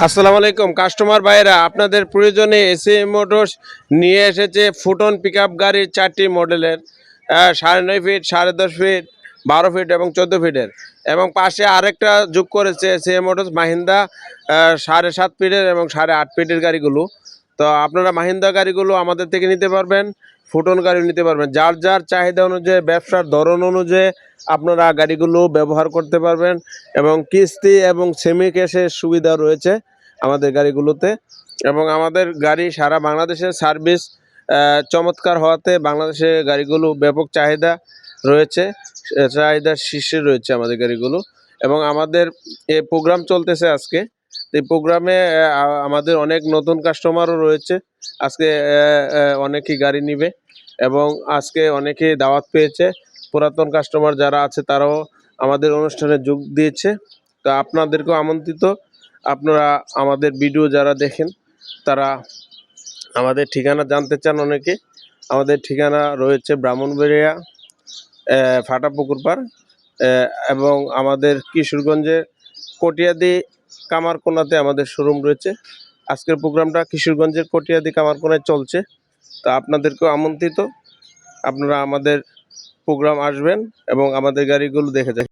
আসসালামু আলাইকুম কাস্টমার ভাইরা, আপনাদের প্রয়োজনে এসি মোটরস নিয়ে এসেছে ফুটন পিকআপ গাড়ির 4টি মডেলের 9.5 ফিট, 10.5 ফিট, 12 ফিট এবং 14 ফিটের। এবং পাশে আরেকটা যোগ করেছে এসি মোটরস মাহিন্দ্রা 7.5 ফিটের এবং 8.5 ফিটের গাড়িগুলো। তো আপনারা মাহিন্দ্রা গাড়িগুলো আমাদের থেকে নিতে পারবেন, ফুটন গাড়ি নিতে পারবেন। যার যার চাহিদা অনুযায়ী, ব্যবসার ধরন অনুযায়ী আপনারা গাড়িগুলো ব্যবহার করতে পারবেন এবং কিস্তি এবং সেমি ক্যাশের সুবিধা রয়েছে আমাদের গাড়িগুলোতে। এবং আমাদের গাড়ি সারা বাংলাদেশের সার্ভিস চমৎকার হওয়াতে বাংলাদেশে গাড়িগুলো ব্যাপক চাহিদা রয়েছে, চাহিদার শীর্ষে রয়েছে আমাদের গাড়িগুলো। এবং আমাদের এই প্রোগ্রাম চলতেছে আজকে। এই প্রোগ্রামে আমাদের অনেক নতুন কাস্টমারও রয়েছে। আজকে অনেকেই গাড়ি নিবে এবং আজকে অনেকেই দাওয়াত পেয়েছে। পুরাতন কাস্টমার যারা আছে তারাও আমাদের অনুষ্ঠানে যোগ দিয়েছে। তো আপনাদেরকেও আমন্ত্রিত। আপনারা আমাদের ভিডিও যারা দেখেন তারা আমাদের ঠিকানা জানতে চান অনেকে। আমাদের ঠিকানা রয়েছে ব্রাহ্মণবাড়িয়া ফাটা পুকুরপাড়, এবং আমাদের কিশোরগঞ্জের কটিয়াদি কামারকোনাতে আমাদের শোরুম রয়েছে। আজকের প্রোগ্রামটা কিশোরগঞ্জের কটিয়াদি কামারকোনায় চলছে। তো আপনাদেরকেও আমন্ত্রিত, আপনারা আমাদের প্রোগ্রাম আসবেন এবং আমাদের গাড়িগুলো দেখে যাবেন।